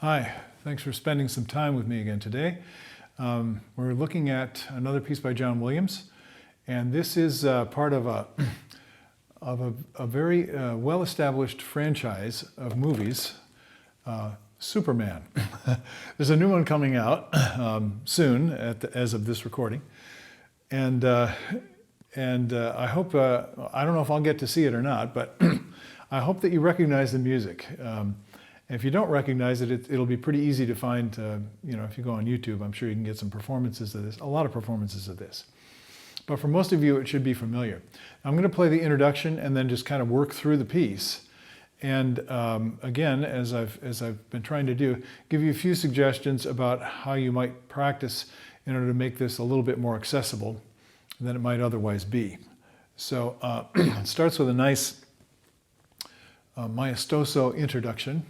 Hi, thanks for spending some time with me again today. We're looking at another piece by John Williams, and this is part of a very well-established franchise of movies, Superman. There's a new one coming out soon, as of this recording, and I hope, I don't know if I'll get to see it or not, but I hope that you recognize the music. If you don't recognize it, it'll be pretty easy to find, if you go on YouTube, I'm sure you can get some performances of this, a lot of performances of this. But for most of you, it should be familiar. I'm going to play the introduction and then just kind of work through the piece. And again, as I've been trying to do, give you a few suggestions about how you might practice in order to make this a little bit more accessible than it might otherwise be. So it starts with a nice maestoso introduction.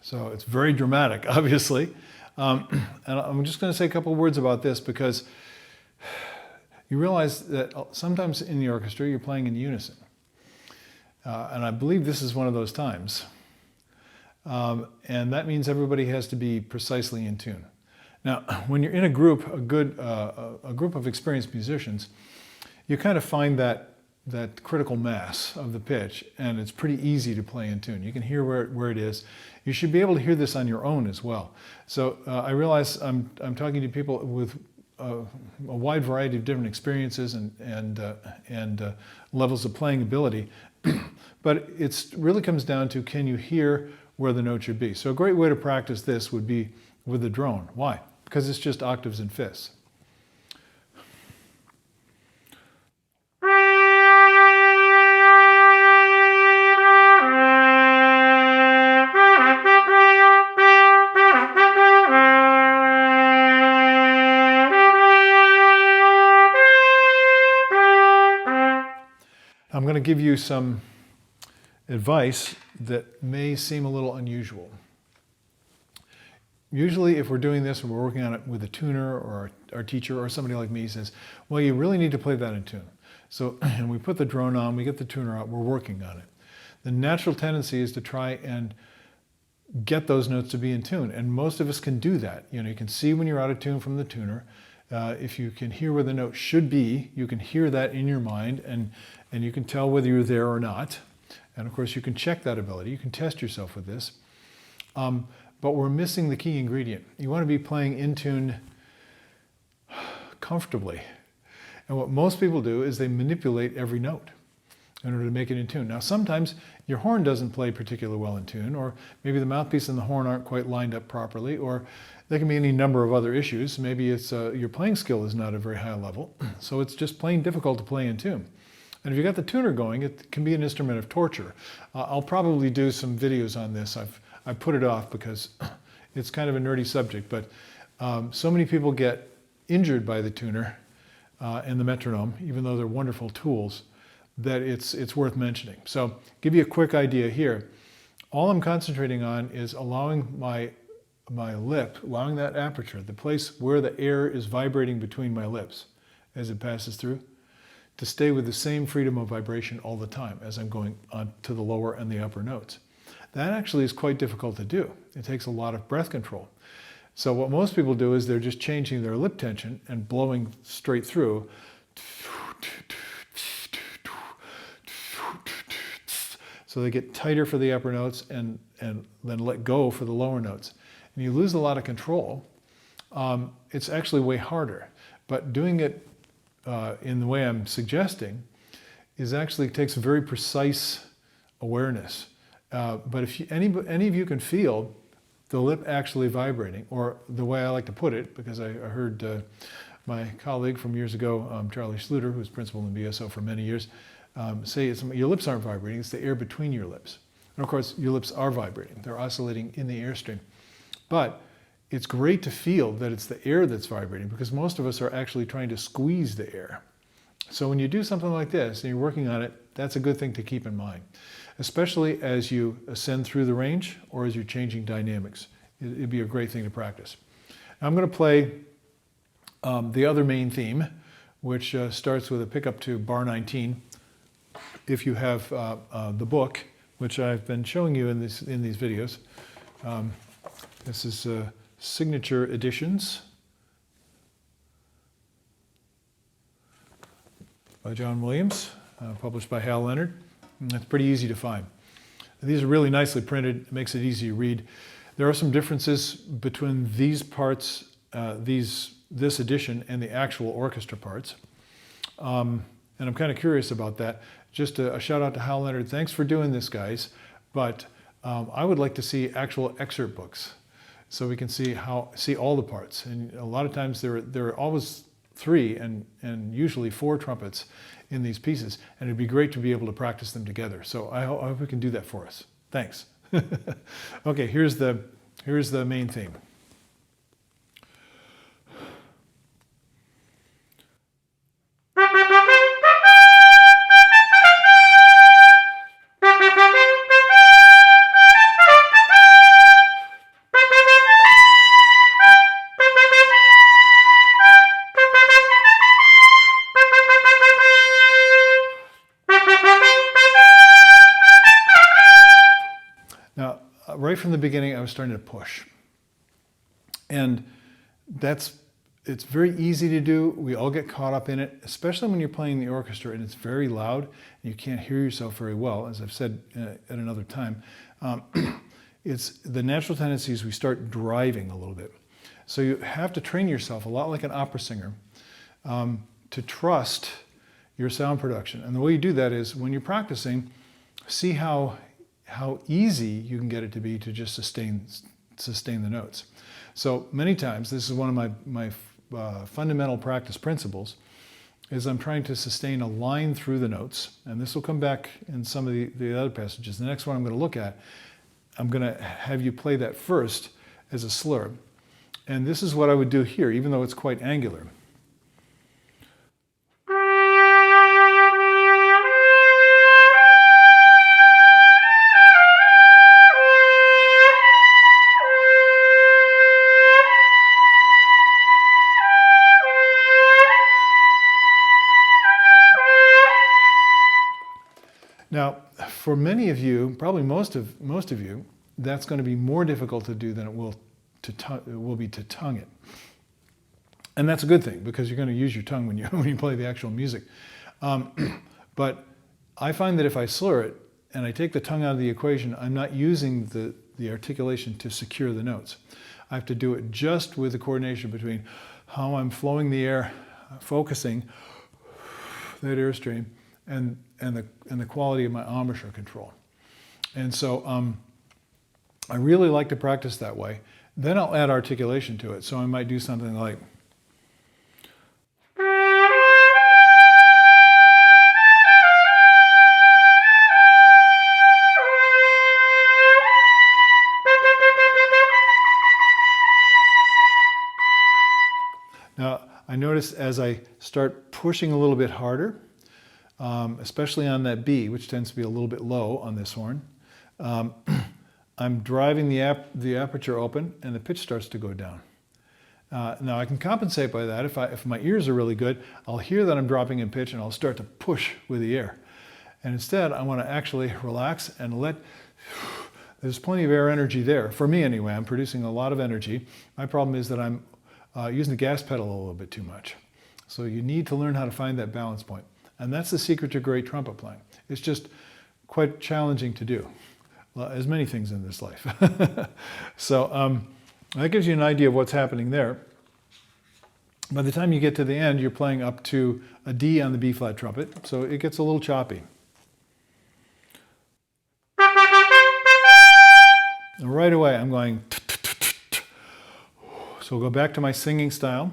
So it's very dramatic, obviously. And I'm just going to say a couple words about this because you realize that sometimes in the orchestra you're playing in unison. And I believe this is one of those times. And that means everybody has to be precisely in tune. Now, when you're in a group, a group of experienced musicians, you kind of find that critical mass of the pitch, and it's pretty easy to play in tune. You can hear where it is. You should be able to hear this on your own as well. So I realize I'm talking to people with a wide variety of different experiences and levels of playing ability, but it really comes down to, can you hear where the note should be? So a great way to practice this would be with the drone. Why? Because it's just octaves and fifths. I'm going to give you some advice that may seem a little unusual. Usually if we're doing this and we're working on it with a tuner or our teacher or somebody like me says, well, you really need to play that in tune. So, and we put the drone on, we get the tuner out, we're working on it. The natural tendency is to try and get those notes to be in tune. And most of us can do that. You can see when you're out of tune from the tuner. If you can hear where the note should be, you can hear that in your mind and you can tell whether you're there or not. And of course you can check that ability. You can test yourself with this. But we're missing the key ingredient. You want to be playing in tune comfortably. And what most people do is they manipulate every note in order to make it in tune. Now sometimes your horn doesn't play particularly well in tune, or maybe the mouthpiece and the horn aren't quite lined up properly, or there can be any number of other issues. Maybe it's your playing skill is not at a very high level, so it's just plain difficult to play in tune. And if you got the tuner going, it can be an instrument of torture. I'll probably do some videos on this. I've put it off because it's kind of a nerdy subject, but so many people get injured by the tuner and the metronome, even though they're wonderful tools, that it's worth mentioning. So give you a quick idea here. All I'm concentrating on is allowing my lip, allowing that aperture, the place where the air is vibrating between my lips as it passes through, to stay with the same freedom of vibration all the time as I'm going on to the lower and the upper notes. That actually is quite difficult to do. It takes a lot of breath control. So what most people do is they're just changing their lip tension and blowing straight through. So they get tighter for the upper notes and then let go for the lower notes. And you lose a lot of control. It's actually way harder. But doing it in the way I'm suggesting is actually takes very precise awareness. But if any of you can feel the lip actually vibrating, or the way I like to put it, because I heard my colleague from years ago, Charlie Schluter, who was principal in BSO for many years, say your lips aren't vibrating, it's the air between your lips. And of course, your lips are vibrating. They're oscillating in the airstream. But it's great to feel that it's the air that's vibrating, because most of us are actually trying to squeeze the air. So when you do something like this and you're working on it, that's a good thing to keep in mind, especially as you ascend through the range or as you're changing dynamics. It'd be a great thing to practice. Now I'm going to play the other main theme, which starts with a pickup to bar 19. If you have the book, which I've been showing you in these videos, this is Signature Editions by John Williams, published by Hal Leonard. And it's pretty easy to find. These are really nicely printed. It makes it easy to read. There are some differences between these parts, this edition, and the actual orchestra parts. And I'm kind of curious about that. Just a shout out to Hal Leonard. Thanks for doing this, guys. But I would like to see actual excerpt books so we can see all the parts. And a lot of times there are always 3 and usually 4 trumpets in these pieces. And it'd be great to be able to practice them together. So I hope we can do that for us. Thanks. Okay, here's the main theme. Now, right from the beginning, I was starting to push. And it's very easy to do. We all get caught up in it, especially when you're playing the orchestra and it's very loud and you can't hear yourself very well, as I've said at another time. It's the natural tendency is we start driving a little bit. So you have to train yourself, a lot like an opera singer, to trust your sound production. And the way you do that is when you're practicing, see how easy you can get it to be to just sustain the notes. So many times, this is one of my fundamental practice principles, is I'm trying to sustain a line through the notes, and this will come back in some of the other passages. The next one I'm going to look at, I'm going to have you play that first as a slur. And this is what I would do here, even though it's quite angular. Now, for many of you, probably most of you, that's going to be more difficult to do than it will be to tongue it. And that's a good thing, because you're going to use your tongue when you play the actual music. But I find that if I slur it and I take the tongue out of the equation, I'm not using the articulation to secure the notes. I have to do it just with the coordination between how I'm flowing the air, focusing that airstream, and the quality of my embouchure control. And so I really like to practice that way. Then I'll add articulation to it. So I might do something like, now I notice as I start pushing a little bit harder, especially on that B, which tends to be a little bit low on this horn, I'm driving the aperture open and the pitch starts to go down. Now I can compensate by that. If my ears are really good, I'll hear that I'm dropping in pitch and I'll start to push with the air. And instead, I want to actually relax and there's plenty of air energy there. For me anyway, I'm producing a lot of energy. My problem is that I'm using the gas pedal a little bit too much. So you need to learn how to find that balance point. And that's the secret to great trumpet playing. It's just quite challenging to do, as many things in this life. So that gives you an idea of what's happening there. By the time you get to the end, you're playing up to a D on the B flat trumpet, so it gets a little choppy. And right away, I'm going. So we'll go back to my singing style.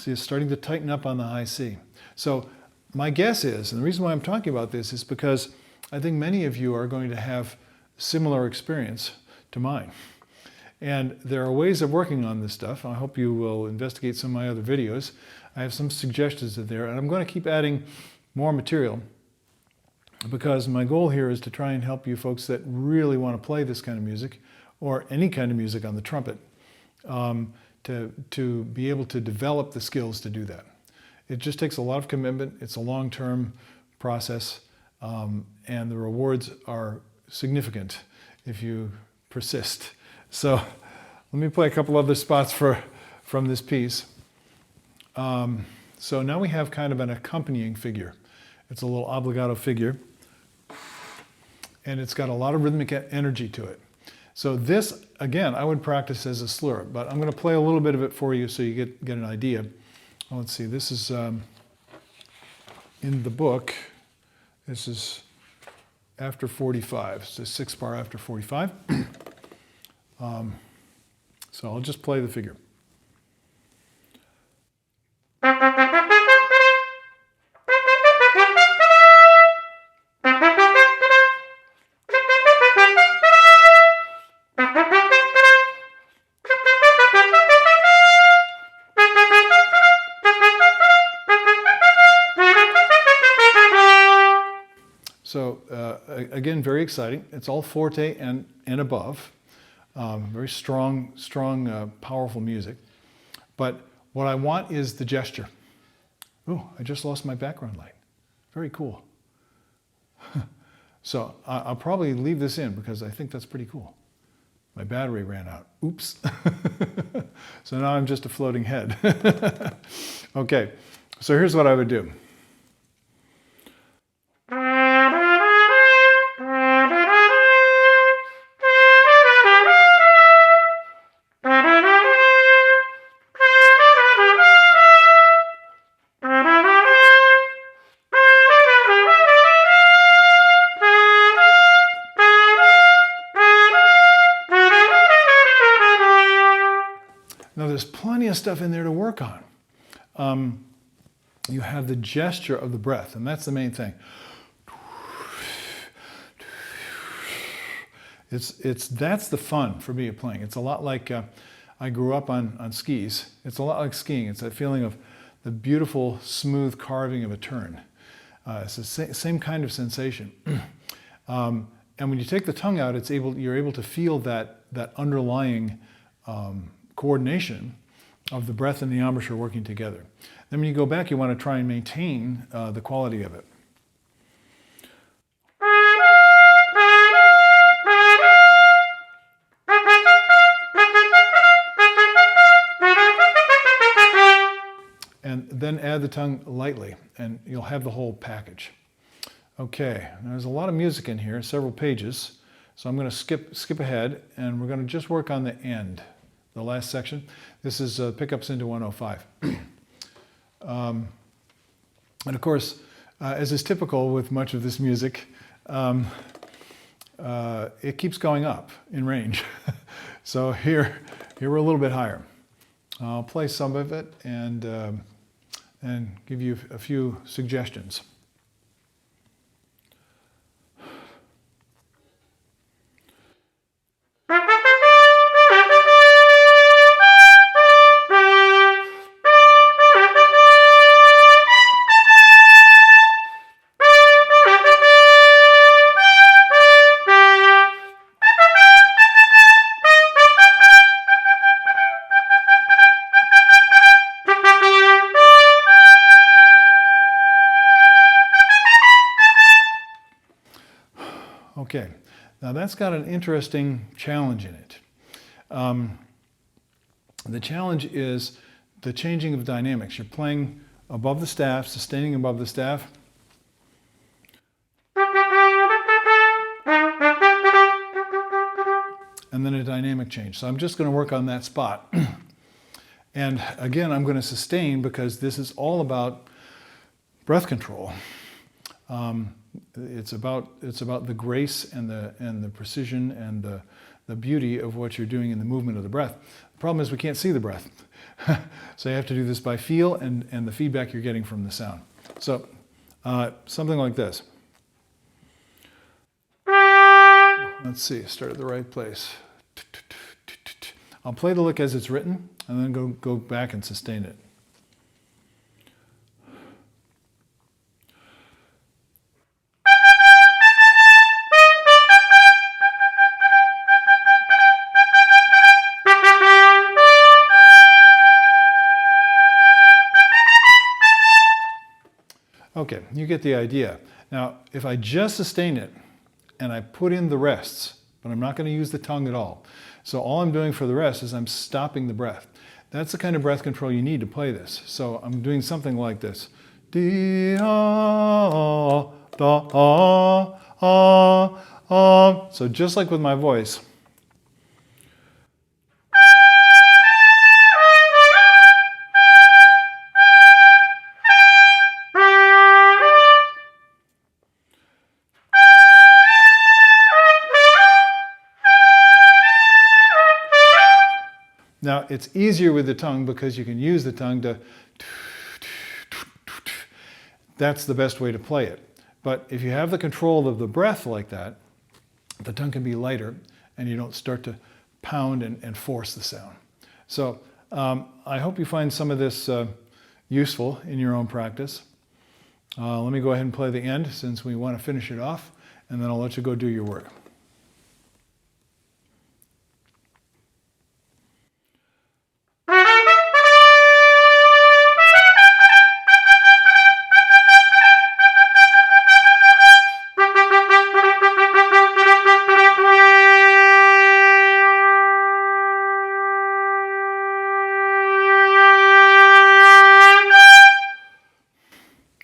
See, it's starting to tighten up on the high C. So my guess is, and the reason why I'm talking about this is because I think many of you are going to have similar experience to mine. And there are ways of working on this stuff. I hope you will investigate some of my other videos. I have some suggestions there, and I'm going to keep adding more material because my goal here is to try and help you folks that really want to play this kind of music or any kind of music on the trumpet to be able to develop the skills to do that. It just takes a lot of commitment. It's a long-term process, and the rewards are significant if you persist. So let me play a couple other spots from this piece. So now we have kind of an accompanying figure. It's a little obligato figure, and it's got a lot of rhythmic energy to it. So this, again, I would practice as a slur, but I'm going to play a little bit of it for you so you get an idea. Well, let's see, this is in the book. This is after 45. It's a 6-bar after 45. So I'll just play the figure. So again, very exciting. It's all forte and above. Very strong, powerful music. But what I want is the gesture. Ooh, I just lost my background light. Very cool. So I'll probably leave this in because I think that's pretty cool. My battery ran out. Oops. So now I'm just a floating head. Okay, so here's what I would do. Now there's plenty of stuff in there to work on. You have the gesture of the breath, and that's the main thing. That's the fun for me of playing. It's a lot like I grew up on skis. It's a lot like skiing. It's that feeling of the beautiful, smooth carving of a turn. It's the same kind of sensation. And when you take the tongue out, you're able to feel that underlying coordination of the breath and the embouchure working together. Then when you go back, you want to try and maintain the quality of it. And then add the tongue lightly, and you'll have the whole package. Okay, there's a lot of music in here, several pages, so I'm going to skip ahead, and we're going to just work on the end. The last section. This is pickups into 105. And of course, as is typical with much of this music, it keeps going up in range. So here we're a little bit higher. I'll play some of it and give you a few suggestions. Okay, now that's got an interesting challenge in it. The challenge is the changing of dynamics. You're playing above the staff, sustaining above the staff. And then a dynamic change. So I'm just going to work on that spot. And again, I'm going to sustain because this is all about breath control. It's about the grace and the precision and the beauty of what you're doing in the movement of the breath. The problem is we can't see the breath. So you have to do this by feel and the feedback you're getting from the sound. So something like this. Let's see, start at the right place. I'll play the lick as it's written and then go back and sustain it. Okay, you get the idea. Now, if I just sustain it and I put in the rests, but I'm not going to use the tongue at all. So all I'm doing for the rest is I'm stopping the breath. That's the kind of breath control you need to play this. So I'm doing something like this. So just like with my voice. Now, it's easier with the tongue because you can use the tongue to... That's the best way to play it. But if you have the control of the breath like that, the tongue can be lighter and you don't start to pound and force the sound. So I hope you find some of this useful in your own practice. Let me go ahead and play the end since we want to finish it off, and then I'll let you go do your work.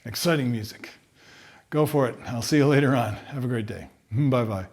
Exciting music. Go for it. I'll see you later on. Have a great day. Bye-bye.